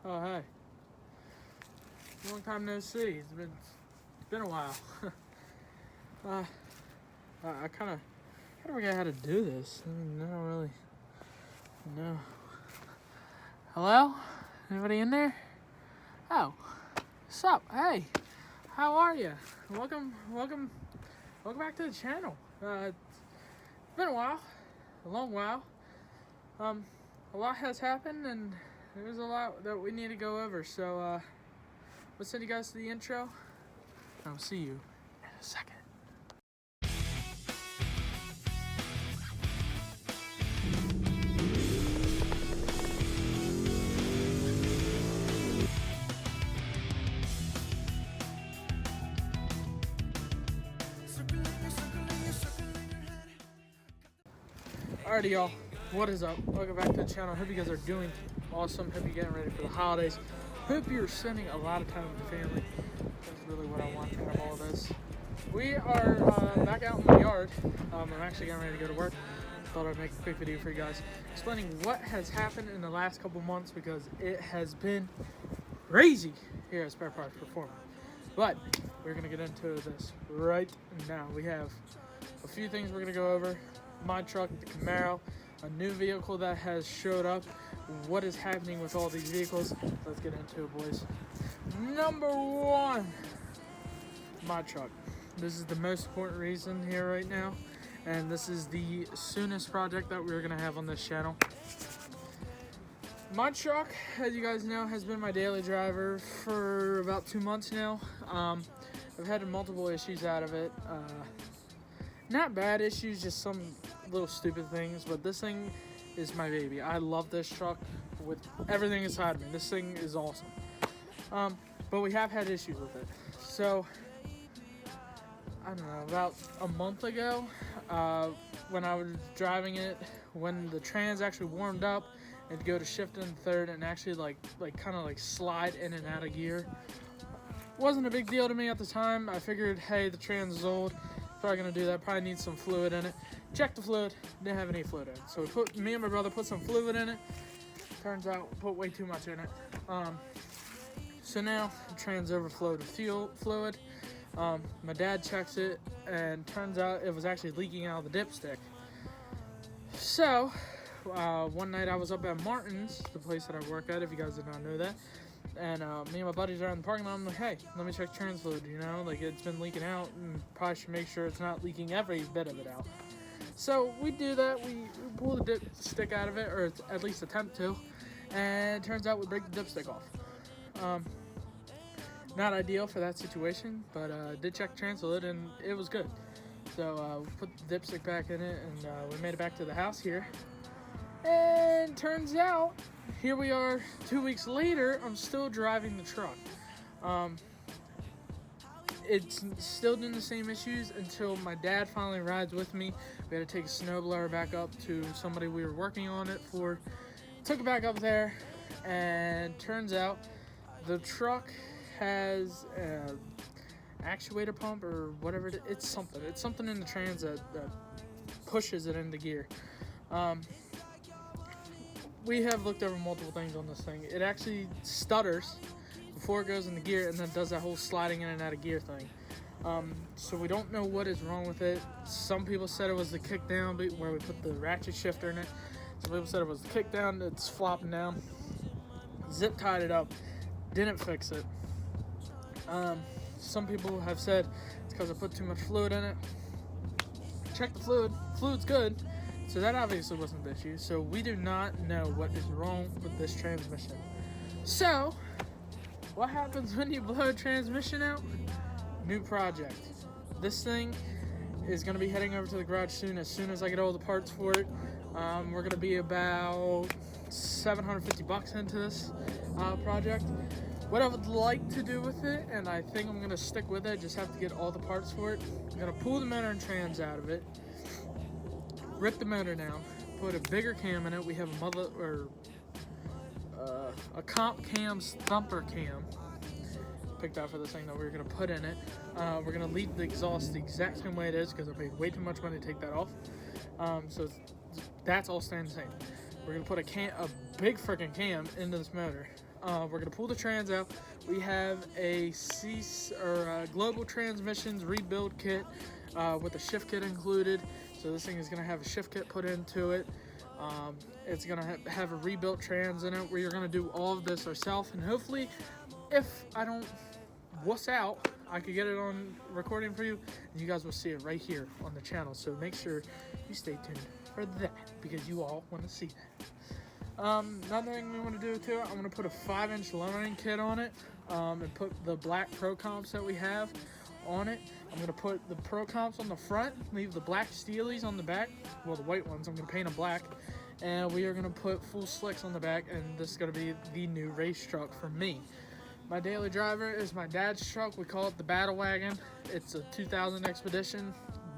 Oh, hey. Long time no see. It's been a while. I kind of forget how to do this. I don't really know. Hello? Anybody in there? Oh, what's up? Hey, how are you? Welcome back to the channel. It's been a while, a long while. A lot has happened, and there's a lot that we need to go over. So, let's send you guys to the intro. I'll see you in a second. Alrighty, y'all. What is up? Welcome back to the channel. Hope you guys are doing awesome. Hope you're getting ready for the holidays. Hope you're spending a lot of time with your family. That's really what I want out of all this. We are back out in the yard. I'm actually getting ready to go to work. Thought I'd make a quick video for you guys explaining what has happened in the last couple months, because it has been crazy here at Spare Parts Performance. But we're going to get into this right now. We have a few things we're going to go over. My truck, the Camaro, a new vehicle that has showed up, what is happening with all these vehicles. Let's get into it, boys. Number one, my truck. This is the most important reason here right now, and this is the soonest project that we're gonna have on this channel. My truck, as you guys know, has been my daily driver for about 2 months now. I've had multiple issues out of it. Not bad issues, just some little stupid things, but this thing is my baby. I love this truck with everything inside of me. This thing is awesome. But we have had issues with it. So, I don't know, about a month ago, when I was driving it, when the trans actually warmed up and go to shift in third and actually kind of slide in and out of gear, wasn't a big deal to me at the time. I figured, hey, the trans is old. Probably gonna do that. Probably needs some fluid in it. Checked the fluid. Didn't have any fluid in it. So me and my brother put some fluid in it. Turns out put way too much in it. So now the trans overflowed with fuel fluid. My dad checks it, and turns out it was actually leaking out of the dipstick. So one night I was up at Martin's, the place that I work at, if you guys did not know that. And me and my buddies are in the parking lot. I'm like, hey, let me check trans fluid, it's been leaking out, and probably should make sure it's not leaking every bit of it out. So we do that. We pull the dipstick out of it, or at least attempt to, and it turns out we break the dipstick off. Not ideal for that situation, but did check trans fluid, and it was good. So we put the dipstick back in it, and we made it back to the house here. And turns out, here we are 2 weeks later, I'm still driving the truck. It's still doing the same issues until my dad finally rides with me. We had to take a snowblower back up to somebody we were working on it for. Took it back up there, and turns out the truck has an actuator pump or whatever it is. It's something in the trans that pushes it into gear. We have looked over multiple things on this thing. It actually stutters before it goes into gear, and then does that whole sliding in and out of gear thing. So we don't know what is wrong with it. Some people said it was the kick down, where we put the ratchet shifter in it. Some people said it was the kick down that's flopping down. Zip tied it up, didn't fix it. Some people have said it's because I put too much fluid in it. Check the fluid's good. So that obviously wasn't the issue. So we do not know what is wrong with this transmission. So, what happens when you blow a transmission out? New project. This thing is going to be heading over to the garage soon as I get all the parts for it. We're going to be about $750 into this project. What I would like to do with it, and I think I'm going to stick with it, just have to get all the parts for it. I'm going to pull the motor and trans out of it. Rip the motor down, put a bigger cam in it. We have a comp cam's thumper cam picked out for this thing that we're gonna put in it. We're gonna leave the exhaust the exact same way it is, because I paid way too much money to take that off. So that's all staying the same. We're gonna put a big freaking cam into this motor. We're gonna pull the trans out. We have a Global Transmissions rebuild kit with a shift kit included. So this thing is gonna have a shift kit put into it. It's gonna have a rebuilt trans in it. We're gonna do all of this ourselves, and hopefully, if I don't wuss out, I could get it on recording for you, and you guys will see it right here on the channel. So make sure you stay tuned for that, because you all want to see that. Another thing we want to do too, I'm going to put a 5-inch lowering kit on it, and put the black Pro Comps that we have on it. I'm going to put the Pro Comps on the front, leave the black Steelies on the back, well, the white ones, I'm going to paint them black, and we are going to put full slicks on the back, and this is going to be the new race truck for me. My daily driver is my dad's truck. We call it the Battle Wagon. It's a 2000 Expedition,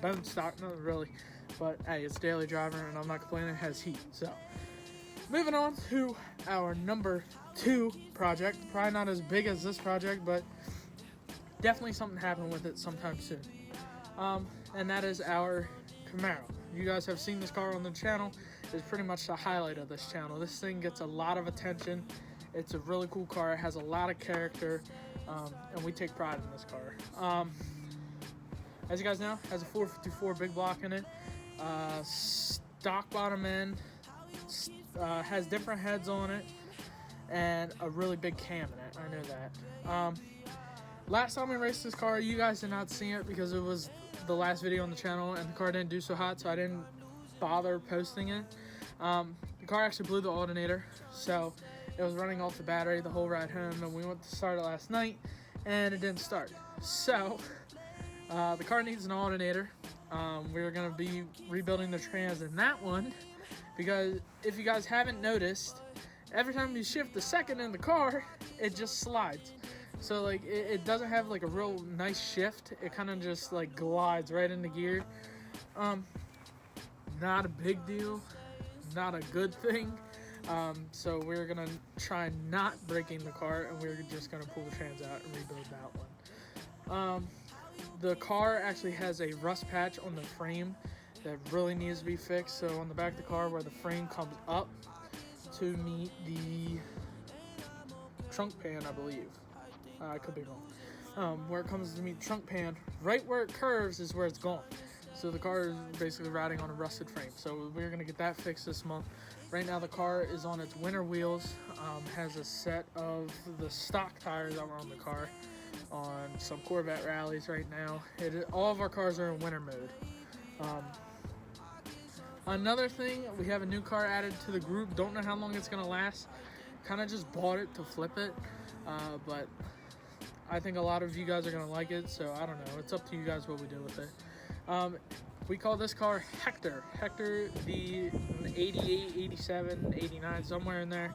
bone stock, not really, but hey, it's daily driver, and I'm not complaining. It has heat. So, moving on to our number 2 project. Probably not as big as this project, but definitely something happened with it sometime soon. And that is our Camaro. You guys have seen this car on the channel. It's pretty much the highlight of this channel. This thing gets a lot of attention. It's a really cool car. It has a lot of character, and we take pride in this car. As you guys know, it has a 454 big block in it, stock bottom end, has different heads on it, and a really big cam in it. I know that. Last time we raced this car, you guys did not see it because it was the last video on the channel, and the car didn't do so hot, so I didn't bother posting it. The car actually blew the alternator, so it was running off the battery the whole ride home, and we went to start it last night, and it didn't start. So, the car needs an alternator. We're going to be rebuilding the trans in that one, because if you guys haven't noticed, every time you shift the second in the car, it just slides. So, like, it doesn't have, like, a real nice shift. It kind of just, like, glides right into gear. Not a big deal. Not a good thing. So we're gonna try not breaking the car, and we're just gonna pull the trans out and rebuild that one. The car actually has a rust patch on the frame that really needs to be fixed. So on the back of the car, where the frame comes up to meet the trunk pan, I believe. I could be wrong. Where it comes to meet the trunk pan, right where it curves is where it's gone. So the car is basically riding on a rusted frame. So we're gonna get that fixed this month. Right now the car is on its winter wheels, has a set of the stock tires that were on the car on some Corvette rallies right now. All of our cars are in winter mode. Another thing, we have a new car added to the group. Don't know how long it's going to last. Kind of just bought it to flip it, but I think a lot of you guys are going to like it, so I don't know. It's up to you guys what we do with it. We call this car Hector. Hector, the 88, 87, 89, somewhere in there.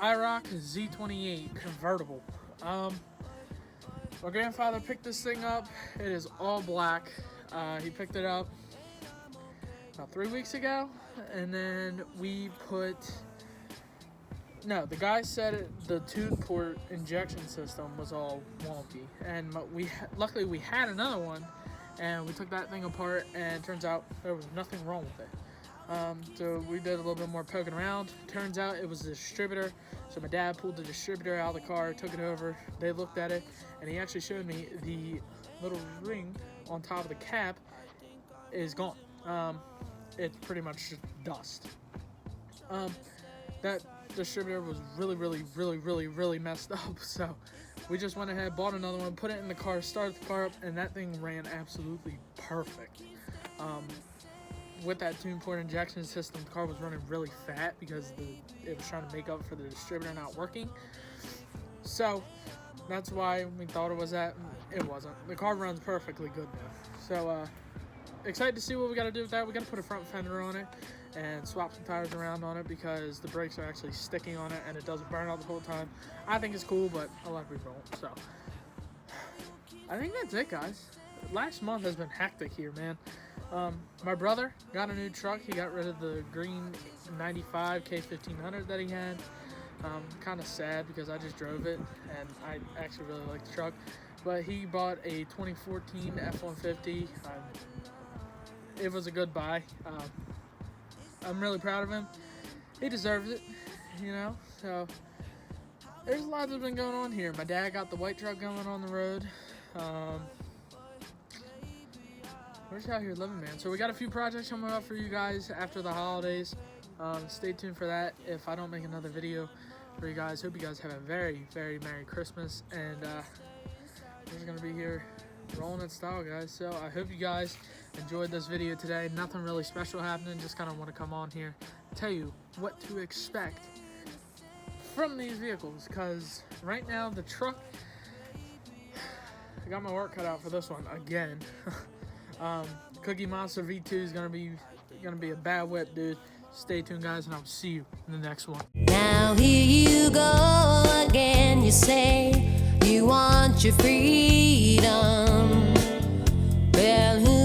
IROC Z28 convertible. My grandfather picked this thing up. It is all black. He picked it up about 3 weeks ago, and then we put... No, the guy said the tube port injection system was all wonky, and luckily we had another one. And we took that thing apart, and it turns out there was nothing wrong with it. So we did a little bit more poking around. Turns out it was the distributor. So my dad pulled the distributor out of the car, took it over. They looked at it, and he actually showed me the little ring on top of the cap is gone. It's pretty much just dust. That distributor was really messed up. So we just went ahead, bought another one, put it in the car, started the car up, and that thing ran absolutely perfect. With that tune port injection system, the car was running really fat because it was trying to make up for the distributor not working. So that's why we thought it was that. It wasn't. The car runs perfectly good now. So excited to see what we got to do with that. We got to put a front fender on it and swap some tires around on it because the brakes are actually sticking on it and it doesn't burn out the whole time. I think it's cool, but a lot of people don't. So I think that's it, guys. Last month has been hectic here, man. My brother got a new truck. He got rid of the green 95 K1500 that he had. Kind of sad because I just drove it and I actually really like the truck. But he bought a 2014 F-150. It was a good buy. I'm really proud of him. He deserves it, you know. So there's a lot that's been going on here. My dad got the white truck going on the road. We're just out here living, man. So we got a few projects coming up for you guys after the holidays. Stay tuned for that if I don't make another video for you guys. Hope you guys have a very, very Merry Christmas. And we're just going to be here rolling in style, guys. So I hope you guys enjoyed this video today. Nothing really special happening. Just kind of want to come on here and tell you what to expect from these vehicles. Because right now, the truck, I got my work cut out for this one again. Cookie Monster V2 is gonna be a bad whip, dude. Stay tuned, guys, and I'll see you in the next one. Now here you go again. You say you want your freedom. Well, who